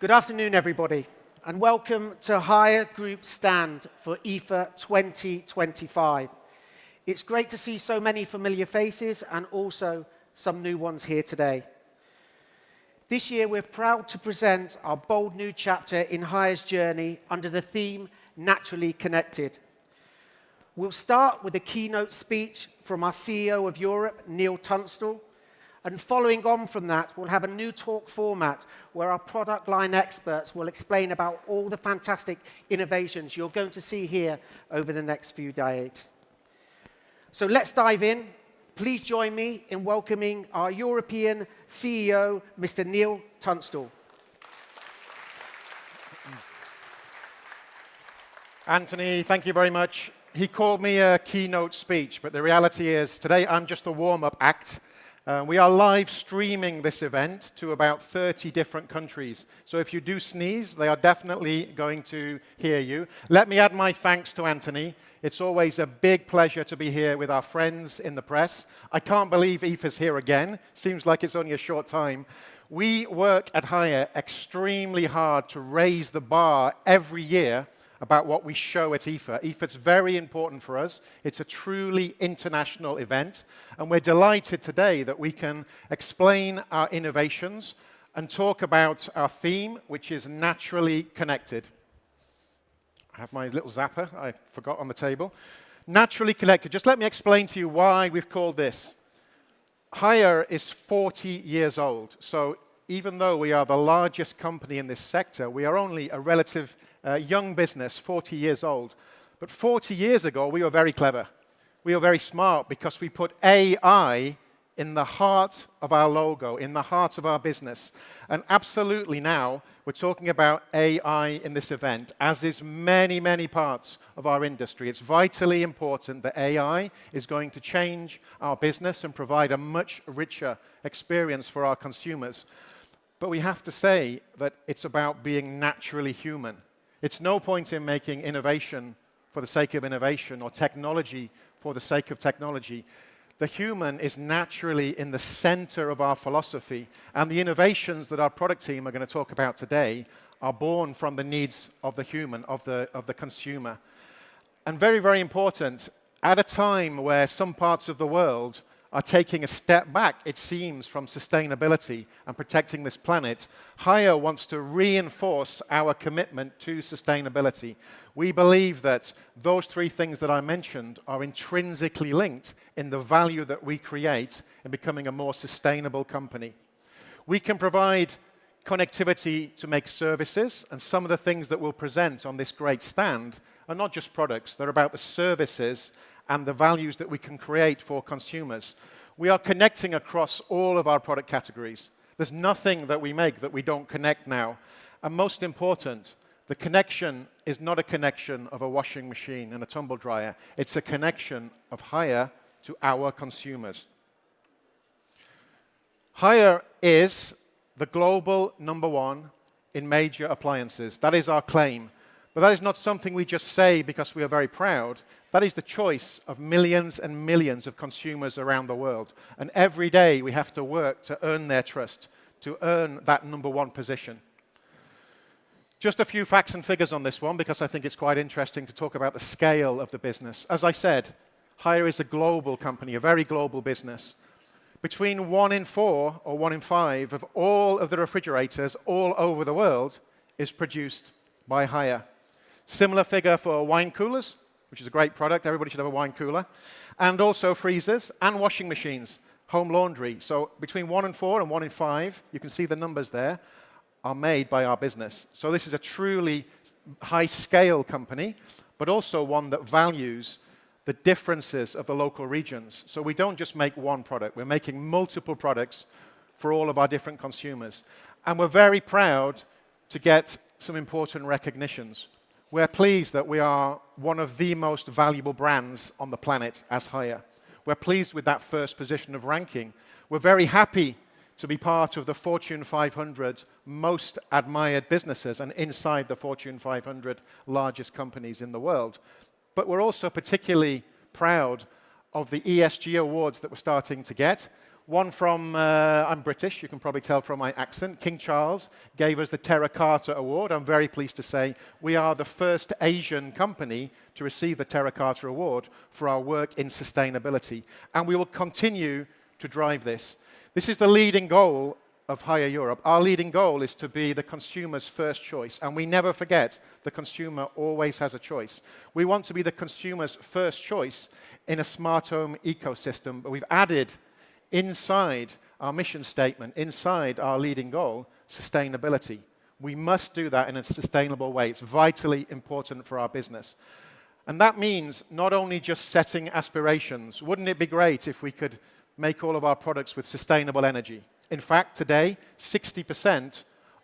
Good afternoon, everybody, and welcome to Hire Group Stand for IFA 2025. It's great to see so many familiar faces and also some new ones here today. This year, we're proud to present our bold new chapter in Hire's journey under the theme Naturally Connected. We'll start with a keynote speech from our CEO of Europe, Neil Tunstall. And following on from that, we'll have a new talk format where our product line experts will explain about all the fantastic innovations you're going to see here over the next few days. So let's dive in. Please join me in welcoming our European CEO, Mr. Neil Tunstall. Anthony, thank you very much. He called me a keynote speech, but the reality is today I'm just a warm-up act. We are live streaming this event to about 30 different countries. So if you do sneeze, they are definitely going to hear you. Let me add my thanks to Anthony. It's always a big pleasure to be here with our friends in the press. I can't believe IFA's here again. Seems like it's only a short time. We work at Hire extremely hard to raise the bar every year about what we show at IFA. IFA's very important for us. It's a truly international event, and we're delighted today that we can explain our innovations and talk about our theme, which is naturally connected. I have my little zapper I forgot on the table. Naturally connected. Just let me explain to you why we've called this. Hire is 40 years old, so even though we are the largest company in this sector, we are only a relative young business, 40 years old. But 40 years ago, we were very clever. We were very smart because we put AI in the heart of our logo, in the heart of our business. And absolutely now, we're talking about AI in this event, as is many, many parts of our industry. It's vitally important that AI is going to change our business and provide a much richer experience for our consumers. But we have to say that it's about being naturally human. It's no point in making innovation for the sake of innovation or technology for the sake of technology. The human is naturally in the center of our philosophy, and the innovations that our product team are going to talk about today are born from the needs of the human, of the consumer. And very, very important, at a time where some parts of the world are taking a step back, it seems, from sustainability and protecting this planet, Hire wants to reinforce our commitment to sustainability. We believe that those three things that I mentioned are intrinsically linked in the value that we create in becoming a more sustainable company. We can provide connectivity to make services, and some of the things that we'll present on this great stand are not just products, they're about the services and the values that we can create for consumers. We are connecting across all of our product categories. There's nothing that we make that we don't connect now. And most important, the connection is not a connection of a washing machine and a tumble dryer. It's a connection of Hire to our consumers. Hire is the global #1 in major appliances. That is our claim. But that is not something we just say because we are very proud. That is the choice of millions and millions of consumers around the world. And every day we have to work to earn their trust, to earn that #1 position. Just a few facts and figures on this one because I think it's quite interesting to talk about the scale of the business. As I said, Hire is a global company, a very global business. Between 1 in 4 or 1 in 5 of all of the refrigerators all over the world is produced by Hire. Similar figure for wine coolers, which is a great product. Everybody should have a wine cooler. And also freezers and washing machines, home laundry. So between 1 in 4 and 1 in 5, you can see the numbers there, are made by our business. So this is a truly high-scale company, but also one that values the differences of the local regions. So we don't just make one product. We're making multiple products for all of our different consumers. And we're very proud to get some important recognitions. We're pleased that we are one of the most valuable brands on the planet as Hire. We're pleased with that first position of ranking. We're very happy to be part of the Fortune 500 most admired businesses and inside the Fortune 500 largest companies in the world. But we're also particularly proud of the ESG awards that we're starting to get. One from, I'm British, you can probably tell from my accent. King Charles gave us the Terra Carta Award. I'm very pleased to say we are the first Asian company to receive the Terra Carta Award for our work in sustainability. And we will continue to drive this. This is the leading goal of Hire Europe. Our leading goal is to be the consumer's first choice. And we never forget the consumer always has a choice. We want to be the consumer's first choice in a smart home ecosystem. But we've added inside our mission statement, inside our leading goal, sustainability. We must do that in a sustainable way. It's vitally important for our business. And that means not only just setting aspirations. Wouldn't it be great if we could make all of our products with sustainable energy? In fact, today, 60%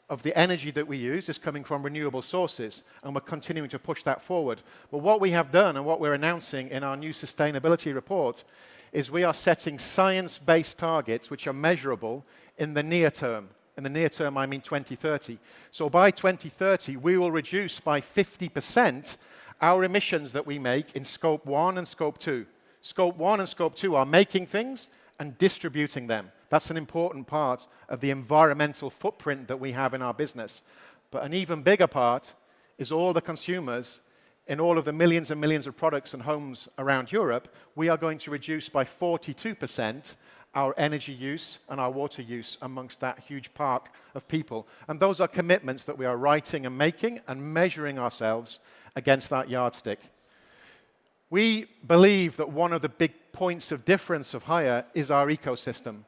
of the energy that we use is coming from renewable sources, and we're continuing to push that forward. But what we have done and what we're announcing in our new sustainability report is we are setting science-based targets which are measurable in the near term. In the near term, I mean 2030. So by 2030, we will reduce by 50% our emissions that we make in Scope 1 and Scope 2. Scope 1 and Scope 2 are making things and distributing them. That's an important part of the environmental footprint that we have in our business. But an even bigger part is all the consumers in all of the millions and millions of products and homes around Europe. We are going to reduce by 42% our energy use and our water use amongst that huge park of people. And those are commitments that we are writing and making and measuring ourselves against that yardstick. We believe that one of the big points of difference of Hire is our ecosystem.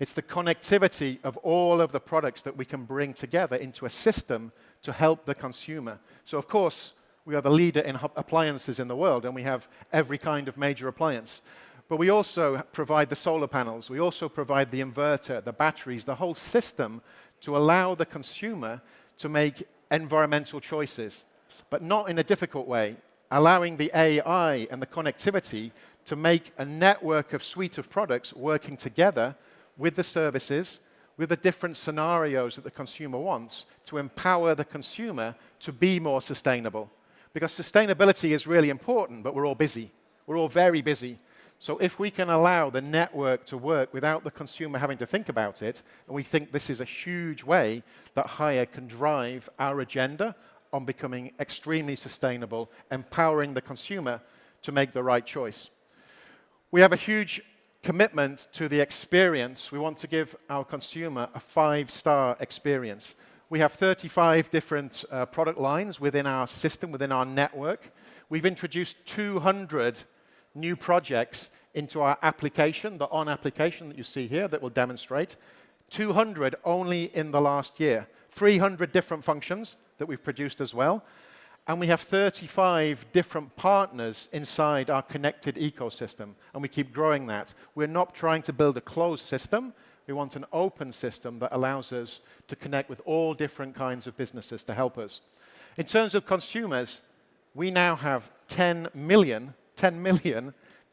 It's the connectivity of all of the products that we can bring together into a system to help the consumer. So, of course, we are the leader in appliances in the world, and we have every kind of major appliance. But we also provide the solar panels. We also provide the inverter, the batteries, the whole system to allow the consumer to make environmental choices, but not in a difficult way, allowing the AI and the connectivity to make a network of suite of products working together with the services, with the different scenarios that the consumer wants, to empower the consumer to be more sustainable. Because sustainability is really important, but we're all busy. We're all very busy. So if we can allow the network to work without the consumer having to think about it, and we think this is a huge way that Hire can drive our agenda on becoming extremely sustainable, empowering the consumer to make the right choice. We have a huge commitment to the experience. We want to give our consumer a 5-star experience. We have 35 different product lines within our system, within our network. We've introduced 200 new projects into our application, the On application that you see here that will demonstrate. 200 only in the last year. 300 different functions that we've produced as well. And we have 35 different partners inside our connected ecosystem, and we keep growing that. We're not trying to build a closed system. We want an open system that allows us to connect with all different kinds of businesses to help us. In terms of consumers, we now have 10 million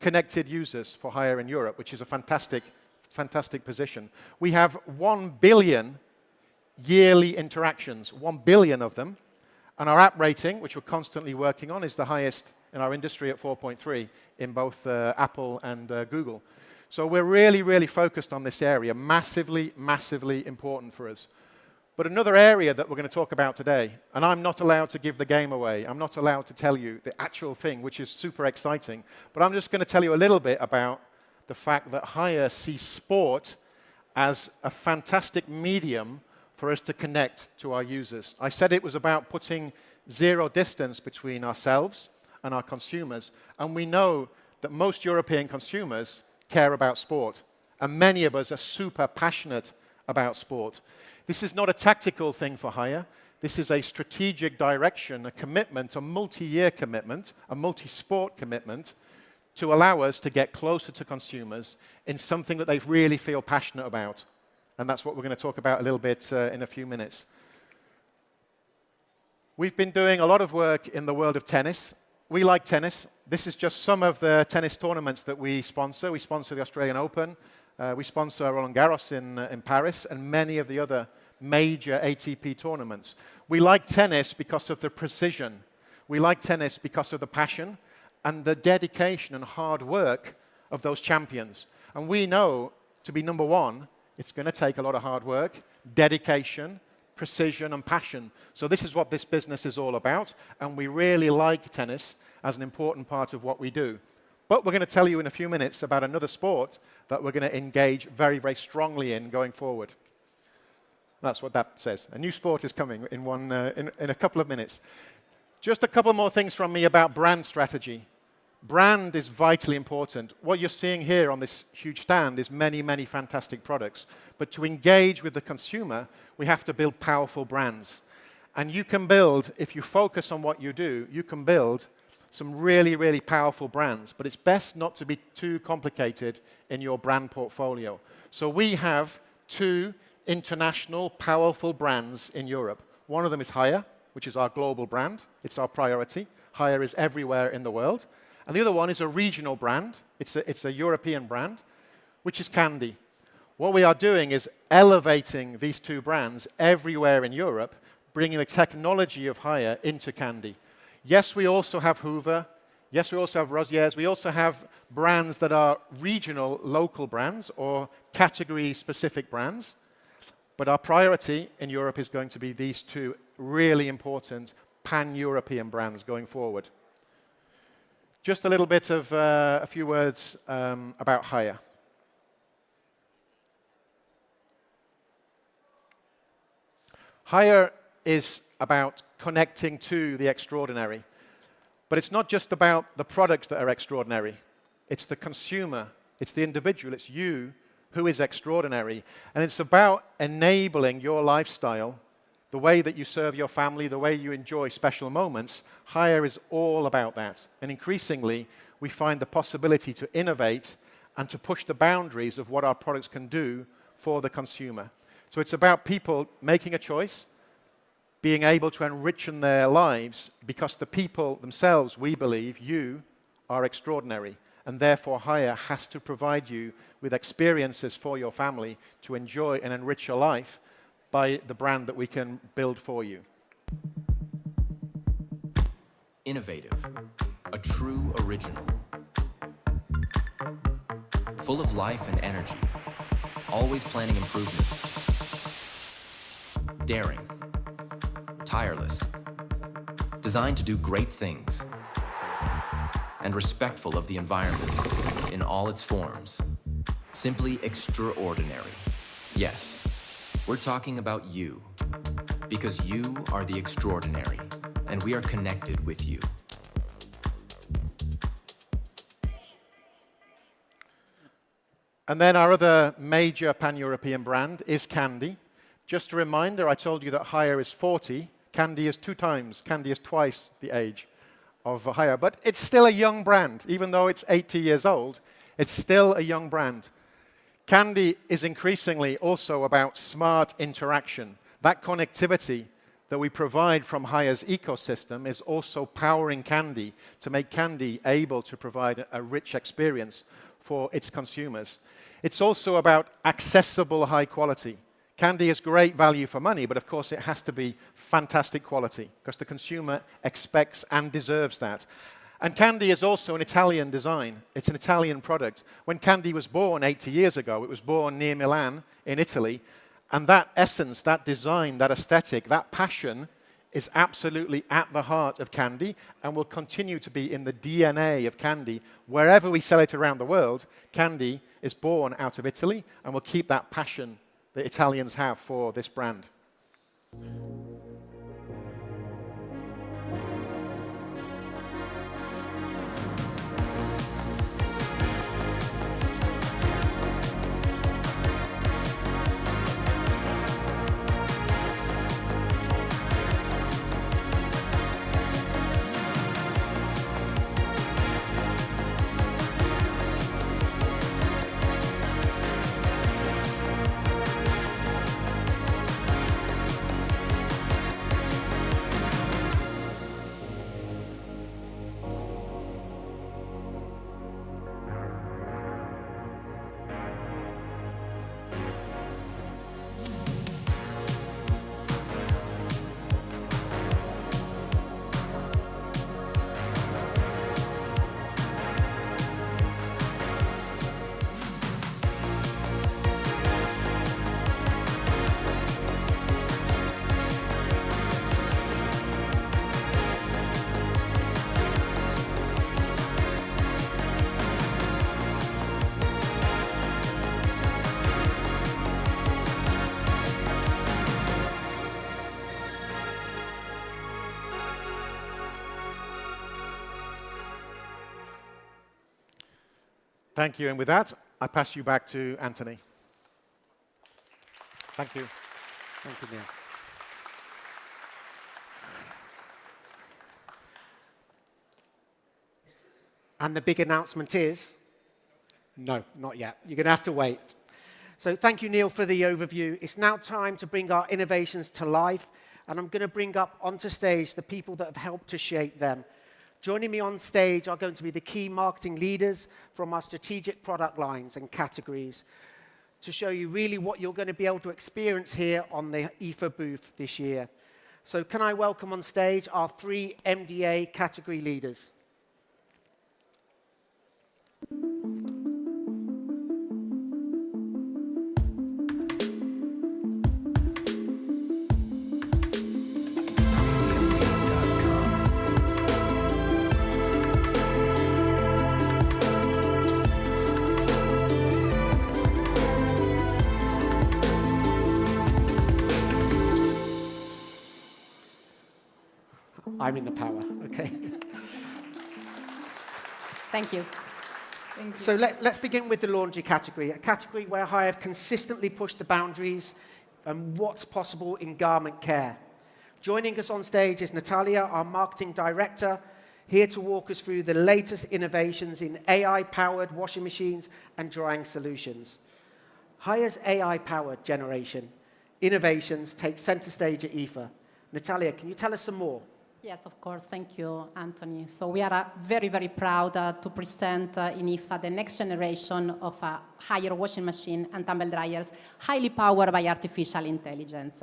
connected users for Hire in Europe, which is a fantastic position. We have 1 billion yearly interactions, 1 billion of them. And our app rating, which we're constantly working on, is the highest in our industry at 4.3 in both Apple and Google. So we're really focused on this area, massively important for us. But another area that we're going to talk about today, and I'm not allowed to give the game away, I'm not allowed to tell you the actual thing, which is super exciting, but I'm just going to tell you a little bit about the fact that Hire sees sport as a fantastic medium for us to connect to our users. I said it was about putting zero distance between ourselves and our consumers, and we know that most European consumers care about sport, and many of us are super passionate about sport. This is not a tactical thing for Hire. This is a strategic direction, a commitment, a multi-year commitment, a multi-sport commitment to allow us to get closer to consumers in something that they really feel passionate about. And that's what we're going to talk about a little bit in a few minutes. We've been doing a lot of work in the world of tennis. We like tennis. This is just some of the tennis tournaments that we sponsor. We sponsor the Australian Open. We sponsor Roland Garros in Paris and many of the other major ATP tournaments. We like tennis because of the precision. We like tennis because of the passion and the dedication and hard work of those champions. And we know to be number one, it's going to take a lot of hard work, dedication, precision, and passion. So this is what this business is all about, and we really like tennis as an important part of what we do. But we're going to tell you in a few minutes about another sport that we're going to engage very, very strongly in going forward. That's what that says. A new sport is coming in a couple of minutes. Just a couple more things from me about brand strategy. Brand is vitally important. What you're seeing here on this huge stand is many, many fantastic products. But to engage with the consumer, we have to build powerful brands. And you can build, if you focus on what you do, you can build some really, really powerful brands. But it's best not to be too complicated in your brand portfolio. So we have 2 international powerful brands in Europe. One of them is Haier, which is our global brand. It's our priority. Haier is everywhere in the world. And the other one is a regional brand. It's a European brand, which is Candy. What we are doing is elevating these 2 brands everywhere in Europe, bringing the technology of Haier into Candy. Yes, we also have Hoover. Yes, we also have Rosier's. We also have brands that are regional, local brands or category-specific brands. But our priority in Europe is going to be these 2 really important pan-European brands going forward. Just a little bit of a few words about Haier. Haier is about connecting to the extraordinary. But it's not just about the products that are extraordinary. It's the consumer, it's the individual, it's you who is extraordinary. And it's about enabling your lifestyle, the way that you serve your family, the way you enjoy special moments. Haier is all about that. And increasingly, we find the possibility to innovate and to push the boundaries of what our products can do for the consumer. So it's about people making a choice, being able to enrich their lives because the people themselves, we believe, you are extraordinary. And therefore, Haier has to provide you with experiences for your family to enjoy and enrich your life by the brand that we can build for you. Innovative, a true original. Full of life and energy, always planning improvements. Daring, tireless, designed to do great things, and respectful of the environment in all its forms. Simply extraordinary. Yes, we're talking about you, because you are the extraordinary, and we are connected with you. And then our other major pan-European brand is Candy. Just a reminder, I told you that Haier is 40. Candy is 2 times. Candy is twice the age of Haier. But it's still a young brand. Even though it's 80 years old, it's still a young brand. Candy is increasingly also about smart interaction. That connectivity that we provide from Haier's ecosystem is also powering Candy to make Candy able to provide a rich experience for its consumers. It's also about accessible high quality. Candy is great value for money, but of course it has to be fantastic quality because the consumer expects and deserves that. And Candy is also an Italian design. It's an Italian product. When Candy was born 80 years ago, it was born near Milan in Italy. And that essence, that design, that aesthetic, that passion is absolutely at the heart of Candy and will continue to be in the DNA of Candy. Wherever we sell it around the world, Candy is born out of Italy and will keep that passion that Italians have for this brand. Thank you. And with that, I pass you back to Anthony. Thank you. Thank you, Neil. And the big announcement is, no, not yet. You're going to have to wait. So thank you, Neil, for the overview. It's now time to bring our innovations to life, and I'm going to bring up onto stage the people that have helped to shape them. Joining me on stage are going to be the key marketing leaders from our strategic product lines and categories to show you really what you're going to be able to experience here on the IFA booth this year. So can I welcome on stage our 3 MDA category leaders? I'm in the power, okay? Thank you. So let's begin with the laundry category, a category where I have consistently pushed the boundaries and what's possible in garment care. Joining us on stage is Natalia, our marketing director, here to walk us through the latest innovations in AI-powered washing machines and drying solutions. Hire's AI-powered generation innovations take center stage at IFA. Natalia, can you tell us some more? Yes, of course. Thank you, Anthony. So we are very, very proud to present in IFA the next generation of Hire washing machine and tumble dryers, highly powered by artificial intelligence.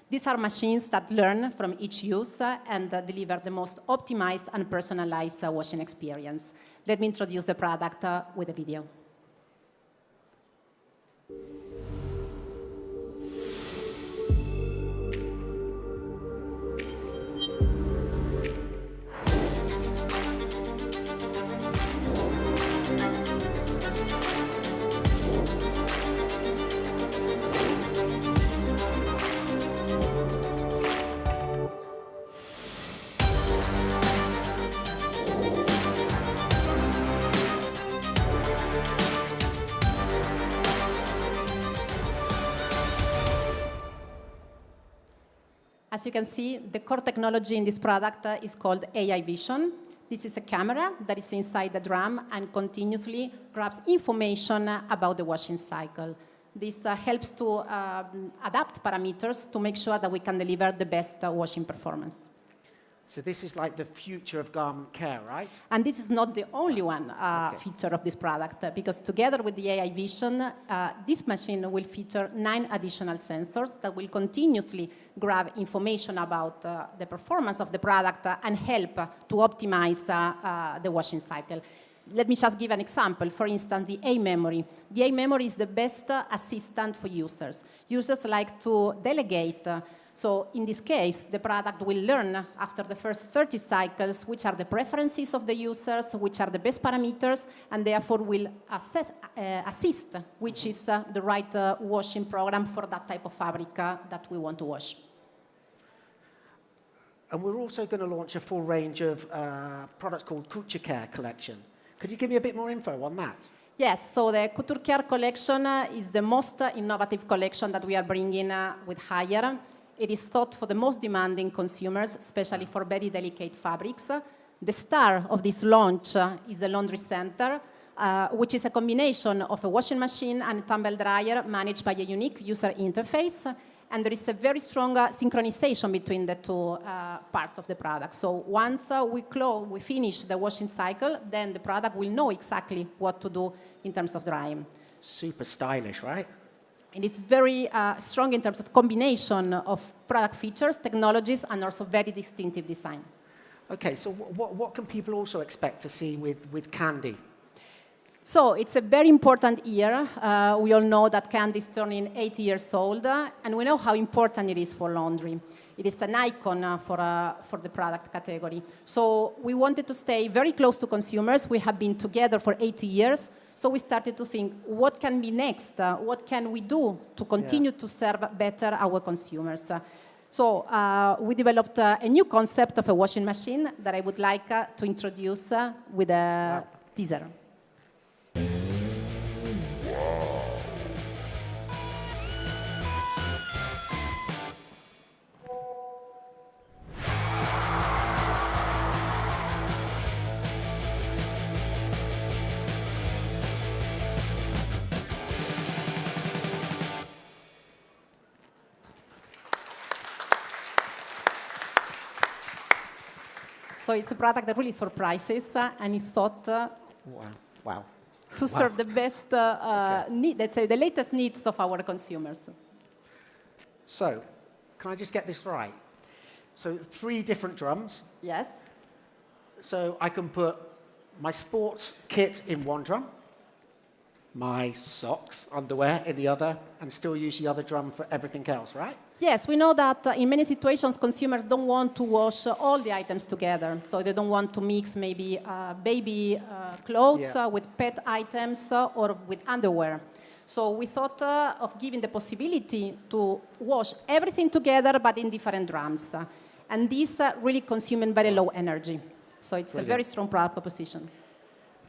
These are machines that learn from each use and deliver the most optimized and personalized washing experience. Let me introduce the product with a video. As you can see, the core technology in this product is called AI Vision. This is a camera that is inside the drum and continuously grabs information about the washing cycle. This helps to adapt parameters to make sure that we can deliver the best washing performance. So this is like the future of garment care, right? And this is not the only one feature of this product, because together with the AI Vision, this machine will feature 9 additional sensors that will continuously grab information about the performance of the product and help to optimize the washing cycle. Let me just give an example. For instance, the A-memory. The A-memory is the best assistant for users. Users like to delegate. So in this case, the product will learn after the first 30 cycles which are the preferences of the users, which are the best parameters, and therefore will assist which is the right washing program for that type of fabric that we want to wash. And we're also going to launch a full range of products called Couture Care Collection. Could you give me a bit more info on that? Yes, so the Couture Care Collection is the most innovative collection that we are bringing with Hire. It is thought for the most demanding consumers, especially for very delicate fabrics. The star of this launch is the Laundry Center, which is a combination of a washing machine and a tumble dryer managed by a unique user interface. And there is a very strong synchronization between the two parts of the product. So once we finish the washing cycle, then the product will know exactly what to do in terms of drying. Super stylish, right? It is very strong in terms of combination of product features, technologies, and also very distinctive design. Okay, so what can people also expect to see with Candy? So it's a very important year. We all know that Candy is turning 80 years old, and we know how important it is for laundry. It is an icon for the product category. So we wanted to stay very close to consumers. We have been together for 80 years. So we started to think, what can be next? What can we do to continue to serve better our consumers? So we developed a new concept of a washing machine that I would like to introduce with a teaser. So it's a product that really surprises and is thought Wow. to serve the best, let's say, the latest needs of our consumers. So, can I just get this right? So 3 different drums. Yes. So I can put my sports kit in one drum, my socks, underwear in the other, and still use the other drum for everything else, right? Yes, we know that in many situations consumers don't want to wash all the items together. So they don't want to mix maybe baby clothes with pet items or with underwear. So we thought of giving the possibility to wash everything together but in different drums. And these really consume very low energy. So it's a very strong product proposition.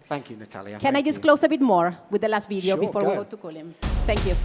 Thank you, Natalia. Can I disclose a bit more with the last video Sure, before we go to cooling? Thank you.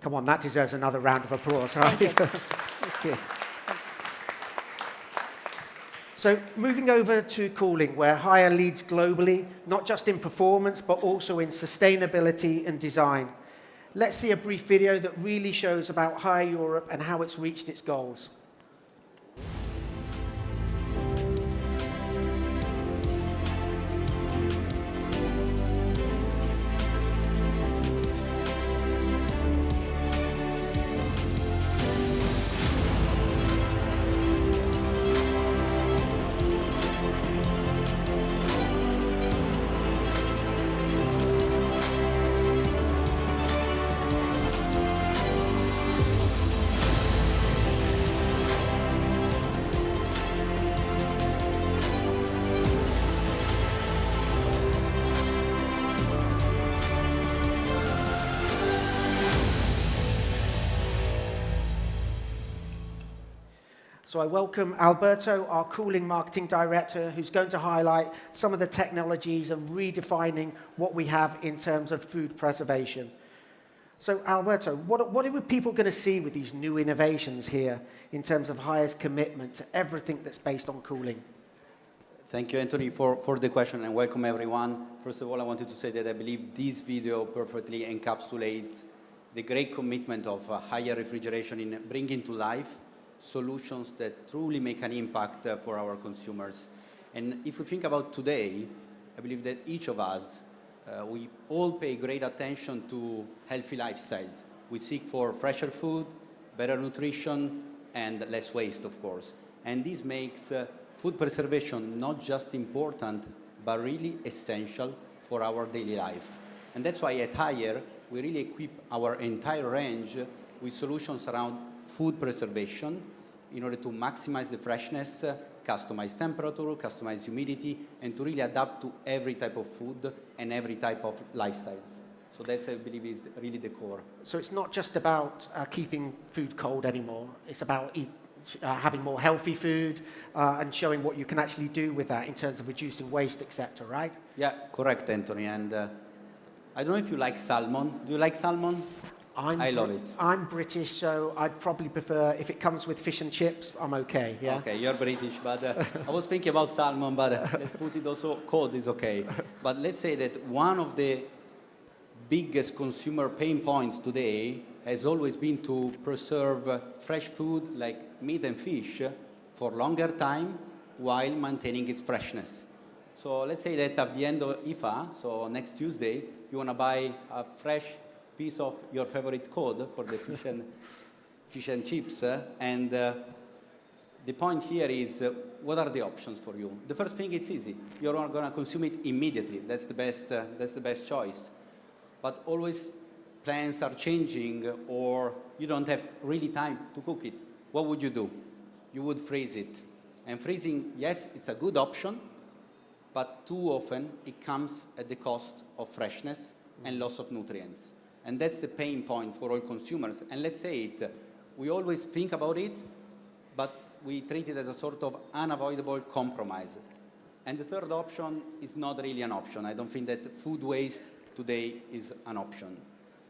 Come on, that deserves another round of applause, right? Thank you. So moving over to cooling, where Haier leads globally, not just in performance, but also in sustainability and design. Let's see a brief video that really shows about Haier Europe and how it's reached its goals. So I welcome Alberto, our cooling marketing director, who's going to highlight some of the technologies and redefining what we have in terms of food preservation. So Alberto, what are people going to see with these new innovations here in terms of Haier's commitment to everything that's based on cooling? Thank you, Anthony, for the question, and welcome everyone. First of all, I wanted to say that I believe this video perfectly encapsulates the great commitment of Haier Refrigeration in bringing to life solutions that truly make an impact for our consumers. And if we think about today, I believe that each of us, we all pay great attention to healthy lifestyles. We seek for fresher food, better nutrition, and less waste, of course. And this makes food preservation not just important, but really essential for our daily life. And that's why at Haier, we really equip our entire range with solutions around food preservation in order to maximize the freshness, customize temperature, customize humidity, and to really adapt to every type of food and every type of lifestyles. So that's, I believe, is really the core. So it's not just about keeping food cold anymore. It's about having more healthy food and showing what you can actually do with that in terms of reducing waste, etc., right? Yeah, correct, Anthony. And I don't know if you like salmon. Do you like salmon? I love it. I'm British, so I'd probably prefer, if it comes with fish and chips, I'm okay, yeah? Okay, you're British, but I was thinking about salmon, but let's put it also cold is okay. But let's say that one of the biggest consumer pain points today has always been to preserve fresh food like meat and fish for longer time while maintaining its freshness. So let's say that at the end of IFA, so next Tuesday, you want to buy a fresh piece of your favorite cod for the fish and chips, and the point here is what are the options for you? The first thing, it's easy. You're going to consume it immediately. That's the best choice. But always plans are changing, or you don't have really time to cook it. What would you do? You would freeze it. And freezing, yes, it's a good option, but too often it comes at the cost of freshness and loss of nutrients. And that's the pain point for all consumers. And let's say it, we always think about it, but we treat it as a sort of unavoidable compromise. And the third option is not really an option. I don't think that food waste today is an option.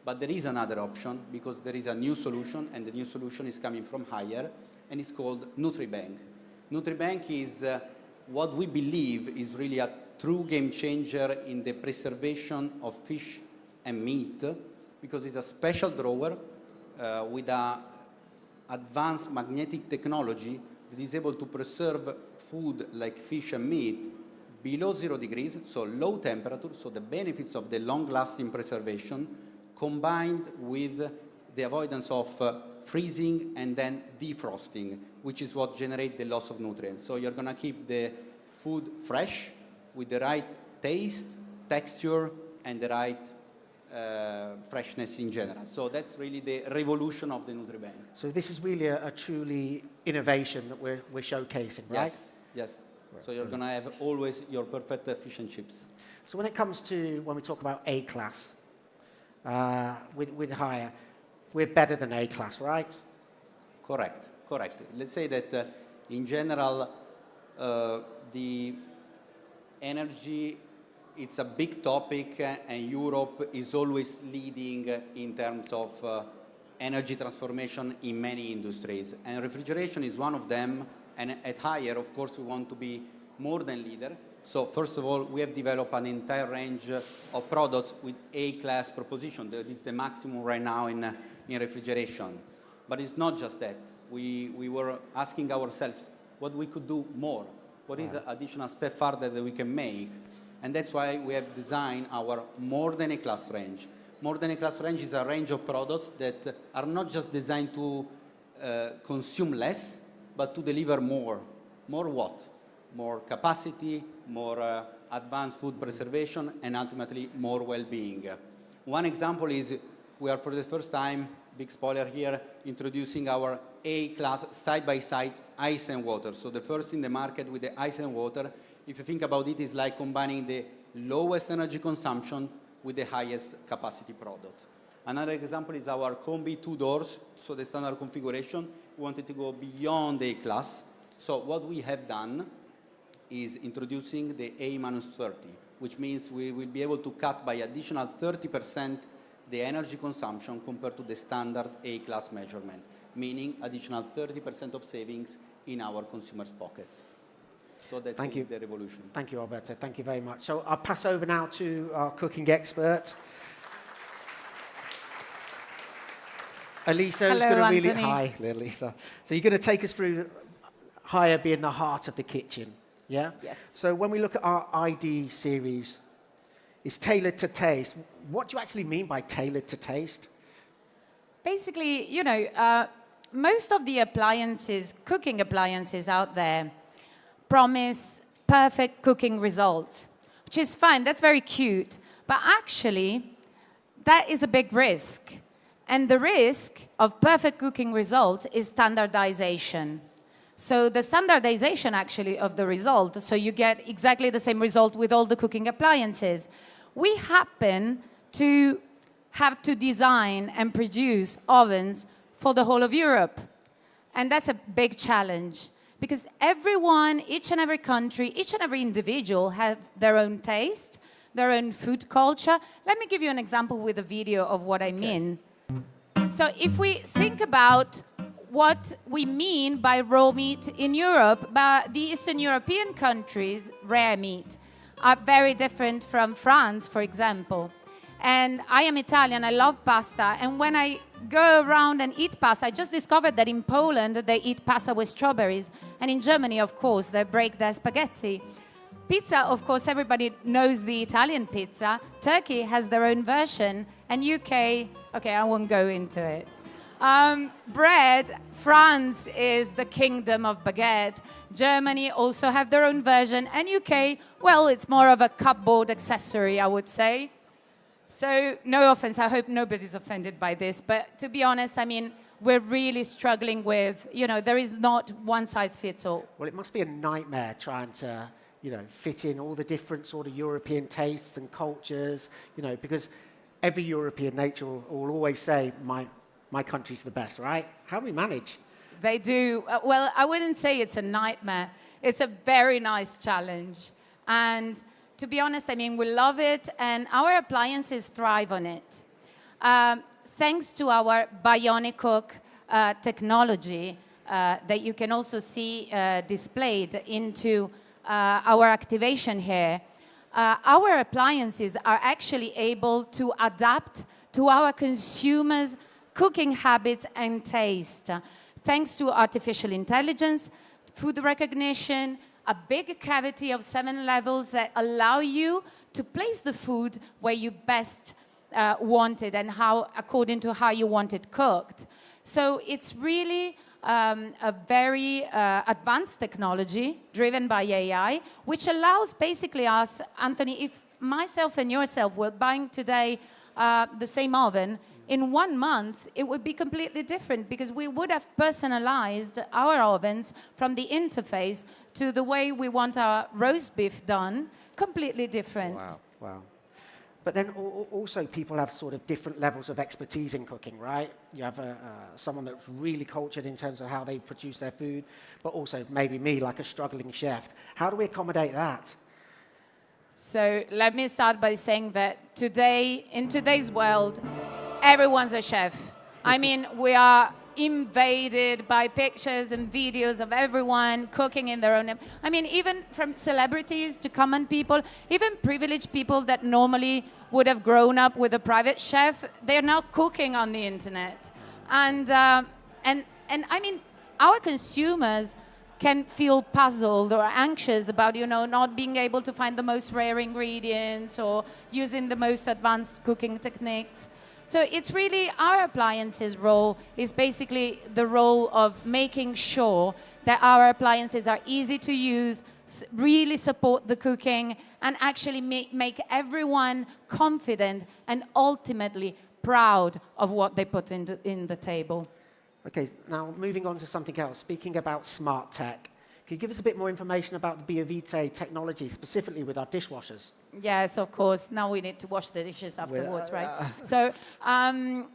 But there is another option, because there is a new solution, and the new solution is coming from higher, and it's called NutriBank. NutriBank is what we believe is really a true game changer in the preservation of fish and meat, because it's a special drawer with an advanced magnetic technology that is able to preserve food like fish and meat below 0 degrees, so low temperature, so the benefits of the long-lasting preservation, combined with the avoidance of freezing and then defrosting, which is what generates the loss of nutrients. So you're going to keep the food fresh with the right taste, texture, and the right freshness in general. So that's really the revolution of the NutriBank. So this is really a truly innovation that we're showcasing, right? Yes, yes. Right. So you're going to have always your perfect fish and chips. So when it comes to, when we talk about A-class, with higher, we're better than A-class, right? Correct, correct. Let's say that in general, the energy, it's a big topic, and Europe is always leading in terms of energy transformation in many industries. And refrigeration is one of them, and at higher, of course, we want to be more than leader. So first of all, we have developed an entire range of products with A-class proposition. That is the maximum right now in refrigeration. But it's not just that. We were asking ourselves what we could do more. What is the additional step further that we can make? And that's why we have designed our More Than A-Class range. More Than A-Class range is a range of products that are not just designed to consume less, but to deliver more. More what? More capacity, more advanced food preservation, and ultimately more well-being. One example is we are, for the first time, big spoiler here, introducing our A-Class side-by-side ice and water. So the first in the market with the ice and water, if you think about it, is like combining the lowest energy consumption with the highest capacity product. Another example is our Combi 2 doors, so the standard configuration. We wanted to go beyond the A-Class. So what we have done is introducing the A-30, which means we will be able to cut by additional 30% the energy consumption compared to the standard A-Class measurement, meaning additional 30% of savings in our consumers' pockets. So that's the revolution. Thank you, Alberto. Thank you very much. So I'll pass over now to our cooking expert. Elisa is going to really... Hi, Elisa. So you're going to take us through higher being the heart of the kitchen, yeah? Yes. So when we look at our ID series, it's tailored to taste. What do you actually mean by tailored to taste? Basically, you know, most of the appliances, cooking appliances out there, promise perfect cooking results, which is fine, that's very cute, but actually, that is a big risk. And the risk of perfect cooking results is standardization. So the standardization actually of the result, so you get exactly the same result with all the cooking appliances. We happen to have to design and produce ovens for the whole of Europe. And that's a big challenge because everyone, each and every country, each and every individual have their own taste, their own food culture. Let me give you an example with a video of what I mean. So if we think about what we mean by raw meat in Europe, but the Eastern European countries, rare meat, are very different from France, for example. And I am Italian, I love pasta, and when I go around and eat pasta, I just discovered that in Poland they eat pasta with strawberries, and in Germany, of course, they break their spaghetti. Pizza, of course, everybody knows the Italian pizza. Turkey has their own version, and UK, okay, I won't go into it. Bread, France is the kingdom of baguette. Germany also have their own version, and UK, well, it's more of a cupboard accessory, I would say. So, no offense, I hope nobody's offended by this, but to be honest, I mean, we're really struggling with, you know, there is not one size fits all. Well, it must be a nightmare trying to, you know, fit in all the different sort of European tastes and cultures, you know, because every European nature will always say, my country's the best, right? How do we manage? They do. Well, I wouldn't say it's a nightmare. It's a very nice challenge. And to be honest, I mean, we love it, and our appliances thrive on it. Thanks to our Bionic Cook technology that you can also see displayed into our activation here, our appliances are actually able to adapt to our consumers' cooking habits and taste. Thanks to artificial intelligence, food recognition, a big cavity of 7 levels that allow you to place the food where you best want it and according to how you want it cooked. So it's really a very advanced technology driven by AI, which allows basically us, Anthony, if myself and yourself were buying today the same oven, in 1 month, it would be completely different because we would have personalized our ovens from the interface to the way we want our roast beef done, completely different. Wow, wow. But then also people have sort of different levels of expertise in cooking, right? You have someone that's really cultured in terms of how they produce their food, but also maybe me, like a struggling chef. How do we accommodate that? So let me start by saying that today, in today's world, everyone's a chef. I mean, we are invaded by pictures and videos of everyone cooking in their own. I mean, even from celebrities to common people, even privileged people that normally would have grown up with a private chef, they're now cooking on the internet. And I mean, our consumers can feel puzzled or anxious about, you know, not being able to find the most rare ingredients or using the most advanced cooking techniques. So it's really our appliances' role is basically the role of making sure that our appliances are easy to use, really support the cooking, and actually make everyone confident and ultimately proud of what they put in the table. Okay, now moving on to something else, speaking about smart tech. Can you give us a bit more information about the BioVita technology, specifically with our dishwashers? Yes, of course. Now we need to wash the dishes afterwards, right? So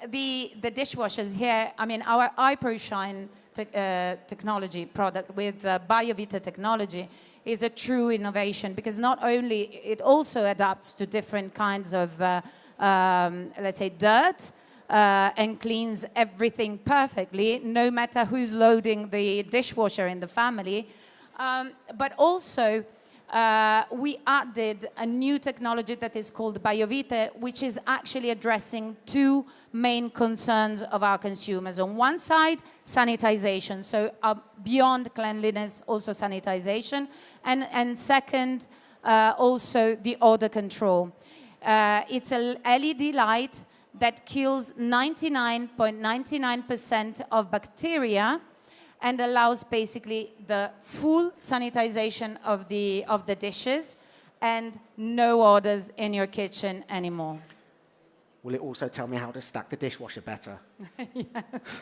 the dishwashers here, I mean, our iProShine technology product with BioVita technology is a true innovation because not only it also adapts to different kinds of, let's say, dirt, and cleans everything perfectly, no matter who's loading the dishwasher in the family. But also, we added a new technology that is called BioVita, which is actually addressing 2 main concerns of our consumers. On one side, sanitization, so beyond cleanliness, also sanitization. And second, also the odor control. It's a LED light that kills 99.99% of bacteria and allows basically the full sanitization of the dishes and no odors in your kitchen anymore. Will it also tell me how to stack the dishwasher better? Yes.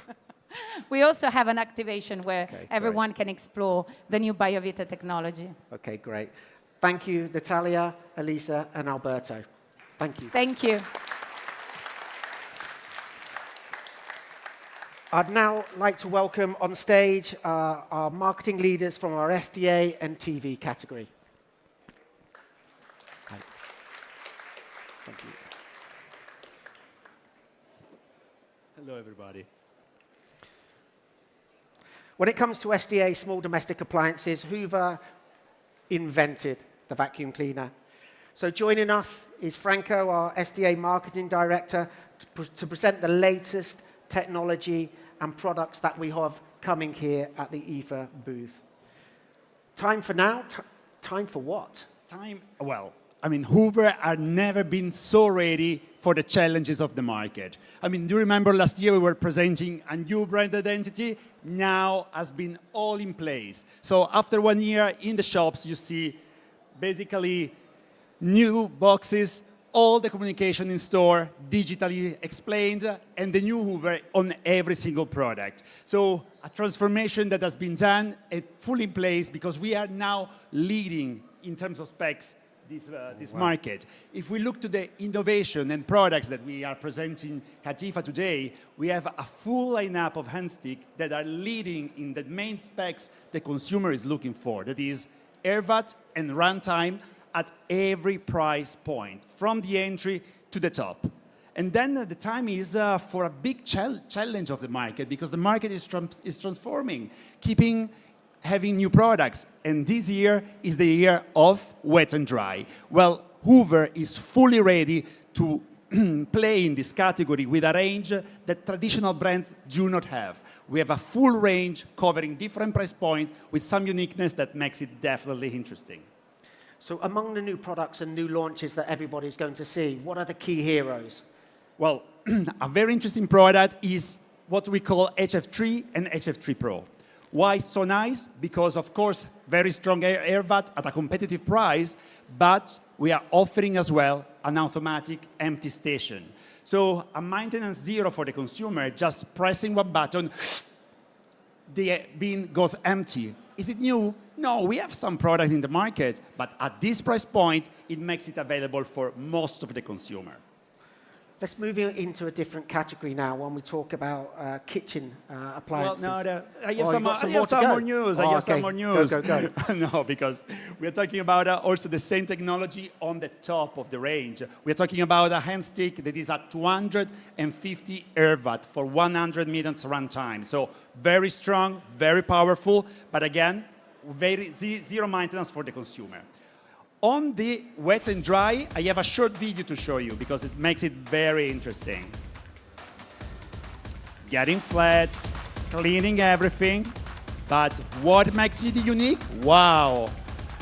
We also have an activation where everyone can explore the new BioVita technology. Okay, great. Thank you, Natalia, Elisa, and Alberto. Thank you. Thank you. I'd now like to welcome on stage our marketing leaders from our SDA and TV category. Hi. Thank you. Hello, everybody. When it comes to SDA, small domestic appliances, Hoover invented the vacuum cleaner. So joining us is Franco, our SDA marketing director, to present the latest technology and products that we have coming here at the IFA booth. Time for now? Time for what? Well, I mean, Hoover had never been so ready for the challenges of the market. I mean, do you remember last year we were presenting a new brand identity? Now has been all in place. So after 1 year in the shops, you see basically new boxes, all the communication in store, digitally explained, and the new Hoover on every single product. So a transformation that has been done and fully in place because we are now leading in terms of specs this market. If we look to the innovation and products that we are presenting at IFA today, we have a full lineup of hand stick that are leading in the main specs the consumer is looking for. That is AirVat and runtime at every price point, from the entry to the top. And then the time is for a big challenge of the market, because the market is transforming, having new products. And this year is the year of wet and dry. Well, Hoover is fully ready to play in this category with a range that traditional brands do not have. We have a full range covering different price points with some uniqueness that makes it definitely interesting. So among the new products and new launches that everybody's going to see, what are the key heroes? Well, a very interesting product is what we call HF3 and HF3 Pro. Why so nice? Because, of course, very strong AirVat at a competitive price, but we are offering as well an automatic empty station. So a maintenance zero for the consumer, just pressing one button, the bin goes empty. Is it new? No, we have some product in the market, but at this price point, it makes it available for most of the consumer. Let's move into a different category now when we talk about kitchen appliances. Well, no, I have Oh, some more news. I have some more news. Go. No, because we're talking about also the same technology on the top of the range. We're talking about a hand stick that is at 250 AirVat for 100 minutes runtime. So very strong, very powerful, but again, zero maintenance for the consumer. On the wet and dry, I have a short video to show you because it makes it very interesting. Getting flat, cleaning everything, but what makes it unique? Wow,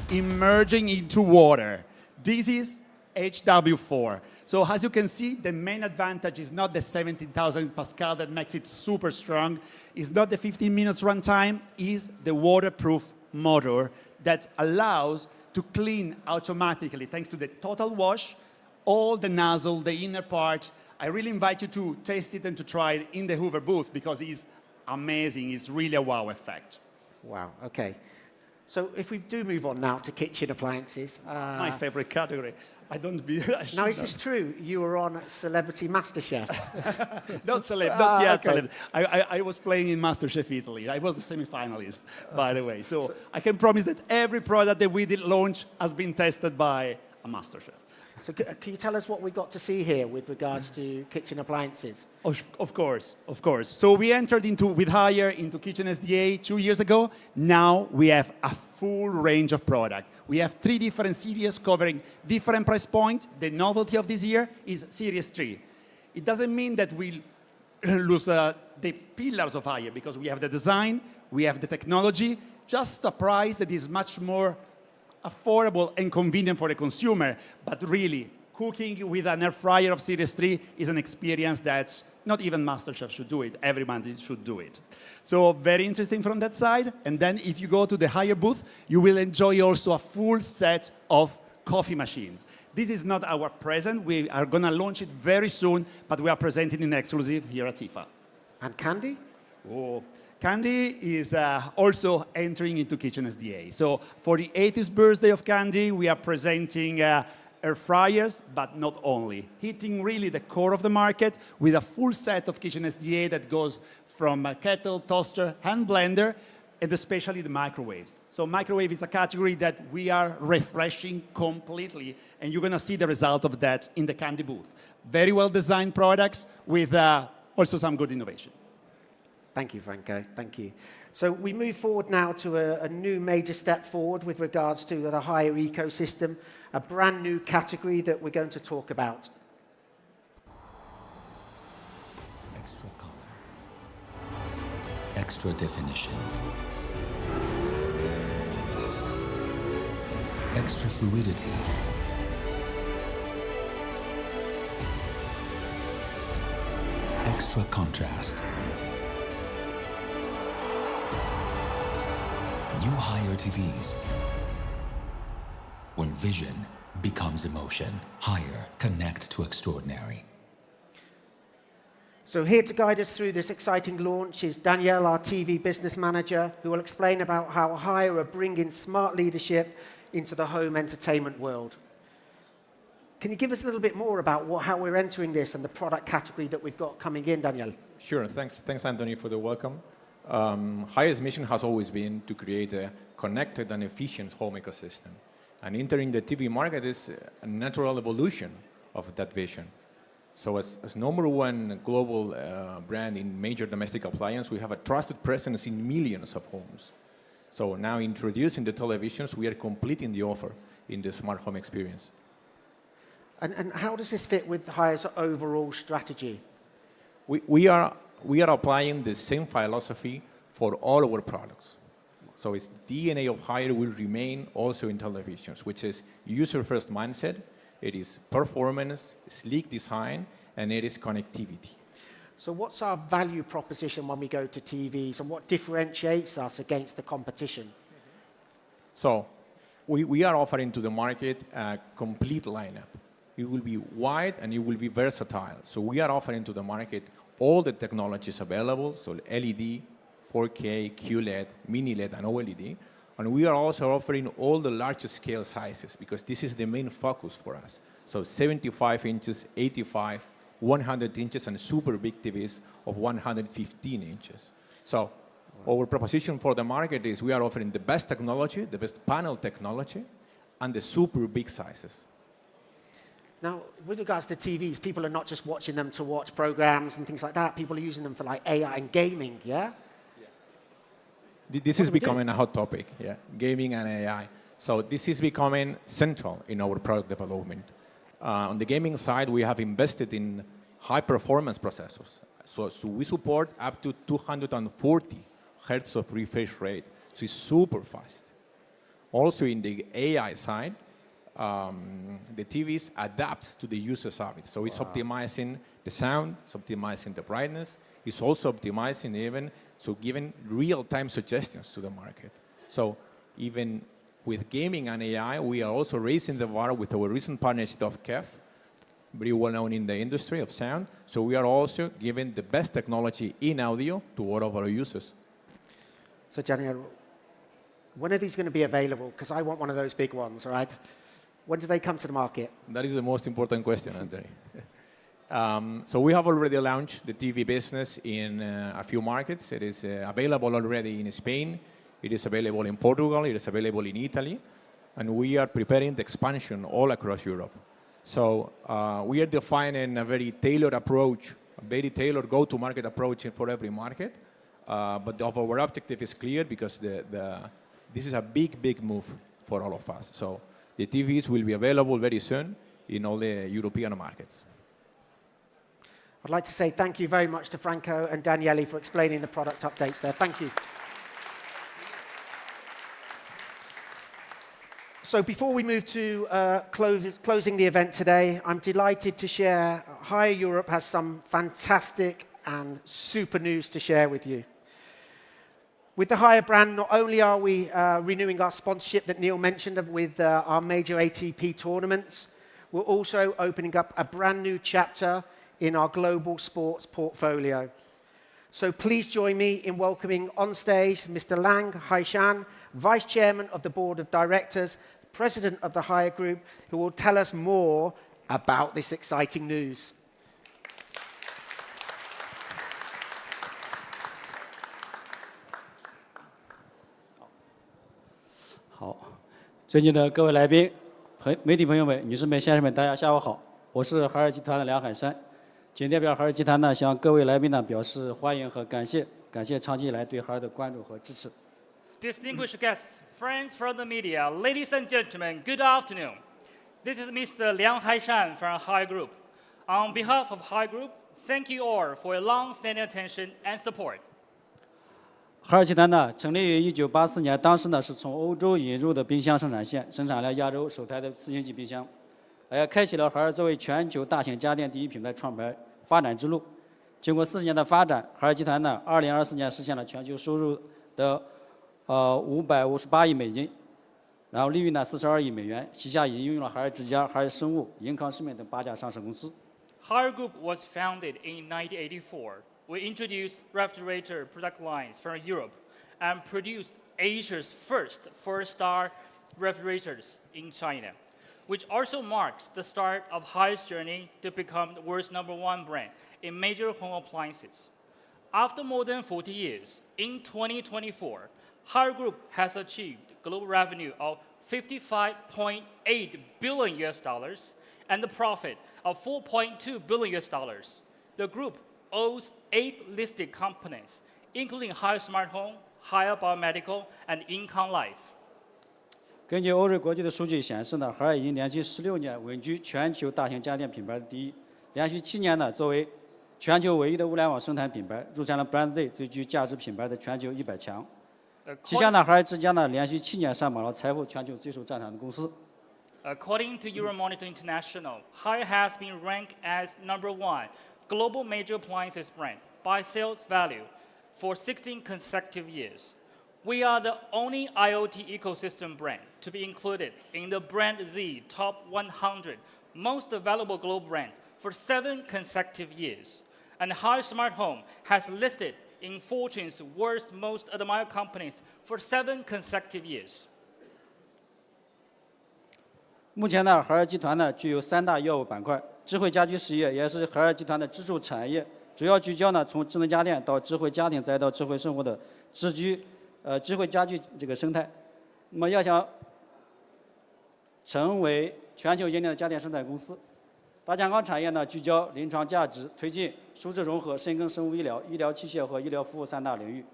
immerging into water. This is HW4. So as you can see, the main advantage is not the 17,000 Pascal that makes it super strong. It's not the 15 minutes runtime, it's the waterproof motor that allows to clean automatically, thanks to the total wash, all the nozzle, the inner part. I really invite you to taste it and to try it in the Hoover booth because it's amazing. It's really a wow effect. Wow, okay. So if we do move on now to kitchen appliances. My favorite category. Now, is this true? You were on Celebrity MasterChef? Not yet okay. celeb. I was playing in MasterChef Italy. I was the semi-finalist, by the way. So I can promise that every product that we did launch has been tested by a MasterChef. So can you tell us what we got to see here with regards to kitchen appliances? Of course. So we entered with Haier into Kitchen SDA 2 years ago. Now we have a full range of product. We have 3 different series covering different price points. The novelty of this year is Series 3. It doesn't mean that we lose the pillars of Haier because we have the design, we have the technology, just a price that is much more affordable and convenient for the consumer, but really, cooking with an air fryer of Series 3 is an experience that not even MasterChef should do it, everybody should do it. So very interesting from that side, and then if you go to the Haier booth, you will enjoy also a full set of coffee machines. This is not our present, we are gonna launch it very soon, but we are presenting in exclusive here at IFA. And candy? Oh. Candy is also entering into Kitchen SDA. So for the 80th birthday of Candy, we are presenting air fryers, but not only. Hitting really the core of the market with a full set of Kitchen SDA that goes from a kettle, toaster, hand blender, and especially the microwaves. So microwave is a category that we are refreshing completely, and you're gonna see the result of that in the Candy booth. Very well-designed products with also some good innovation. Thank you, Franco. Thank you. So we move forward now to a new major step forward with regards to the Haier ecosystem, a brand new category that we're going to talk about. Extra color, extra definition, extra fluidity, extra contrast. New Haier TVs. When vision becomes emotion, Haier connect to extraordinary. So here to guide us through this exciting launch is Danielle, our TV business manager, who will explain about how Haier are bringing smart leadership into the home entertainment world. Can you give us a little bit more about how we're entering this and the product category that we've got coming in, Daniel? Sure. Thanks, Anthony, for the welcome. Hire's mission has always been to create a connected and efficient home ecosystem. And entering the TV market is a natural evolution of that vision. So as number one global brand in major domestic appliance, we have a trusted presence in millions of homes. So now introducing the televisions, we are completing the offer in the smart home experience. And how does this fit with Hire's overall strategy? We are applying the same philosophy for all our products. So its DNA of Hire will remain also in televisions, which is user-first mindset, it is performance, sleek design, and it is connectivity. So what's our value proposition when we go to TVs, and what differentiates us against the competition? So we are offering to the market a complete lineup. It will be wide and it will be versatile. So we are offering to the market all the technologies available, so LED, 4K, QLED, mini LED, and OLED. And we are also offering all the largest scale sizes because this is the main focus for us. So 75 inches, 85, 100 inches, and super big TVs of 115 inches. So our proposition for the market is we are offering the best technology, the best panel technology, and the super big sizes. Now, with regards to TVs, people are not just watching them to watch programs and things like that. People are using them for like AI and gaming, yeah? This is becoming a hot topic, yeah, gaming and AI. So this is becoming central in our product development. On the gaming side, we have invested in high-performance processors. So we support up to 240 hertz of refresh rate. So it's super fast. Also in the AI side, the TVs adapt to the user's habits. So it's optimizing the sound, it's optimizing the brightness, it's also optimizing even, so giving real-time suggestions to the market. So even with gaming and AI, we are also raising the bar with our recent partnership of KEF, very well known in the industry of sound. So we are also giving the best technology in audio to all of our users. So Daniel, when are these going to be available? Because I want one of those big ones, right? When do they come to the market? That is the most important question, Anthony. So we have already launched the TV business in a few markets. It is available already in Spain. It is available in Portugal. It is available in Italy. And we are preparing the expansion all across Europe. So we are defining a very tailored approach, a very tailored go-to-market approach for every market. But our objective is clear because this is a big, big move for all of us. So the TVs will be available very soon in all the European markets. I'd like to say thank you very much to Franco and Daniele for explaining the product updates there. Thank you. So before we move to closing the event today, I'm delighted to share Hire Europe has some fantastic and super news to share with you. With the Hire brand, not only are we renewing our sponsorship that Neil mentioned with our major ATP tournaments, we're also opening up a brand new chapter in our global sports portfolio. So please join me in welcoming on stage Mr. Liang Haishan, Vice Chairman of the Board of Directors, President of the Hire Group, who will tell us more about this exciting news. 好，尊敬的各位来宾、媒体朋友们、女士们、先生们，大家下午好，我是海尔集团的梁海山。仅代表海尔集团呢，向各位来宾呢表示欢迎和感谢，感谢长期以来对海尔的关注和支持。Distinguished guests, friends from the media, ladies and gentlemen, good afternoon. This is Mr. Liang Haishan from Hire Group. On behalf of Hire Group, thank you all for your long-standing attention and support. 海尔集团呢，成立于1984年，当时呢是从欧洲引入的冰箱生产线，生产了亚洲首台的4星级冰箱，开启了海尔作为全球大型家电第一品牌创牌发展之路。经过40年的发展，海尔集团呢，2024年实现了全球收入的558亿美金，然后利润呢42亿美元，旗下也拥有了海尔之家、海尔生物、盈康生命等8家上市公司。Hire Group was founded in 1984. We introduced refrigerator product lines from Europe and produced Asia's first 4-star refrigerators in China. which also marks the start of Haier's journey to become the world's #1 brand in major home appliances. After more than 40 years, in 2024, Haier Group has achieved global revenue of $55.8 billion and the profit of $4.2 billion. The group owns 8 listed companies, including Haier Smart Home, Haier Biomedical, and Income Life. 根据欧瑞国际的数据显示呢，海尔已经连续16年稳居全球大型家电品牌的第一，连续7年呢作为全球唯一的物联网生态品牌，入选了 BrandZ 最具价值品牌的全球100强。旗下呢，海尔之家呢连续7年上榜了财富全球最受赞赏的公司。According to Euromonitor International, Haier has been ranked as #1 global major appliances brand by sales value for 16 consecutive years. We are the only IoT ecosystem brand to be included in the BrandZ Top 100 Most Valuable Global Brand for 7 consecutive years. And Haier Smart Home has listed in Fortune's World's Most Admired Companies for 7 consecutive years. 目前呢，海尔集团呢具有3大业务板块，智慧家居事业也是海尔集团的支柱产业，主要聚焦呢从智能家电到智慧家庭再到智慧生活的智慧家居这个生态。那么要想成为全球引领的家电生态公司，大健康产业呢聚焦临床价值，推进数字融合、深耕生物医疗、医疗器械和医疗服务3大领域。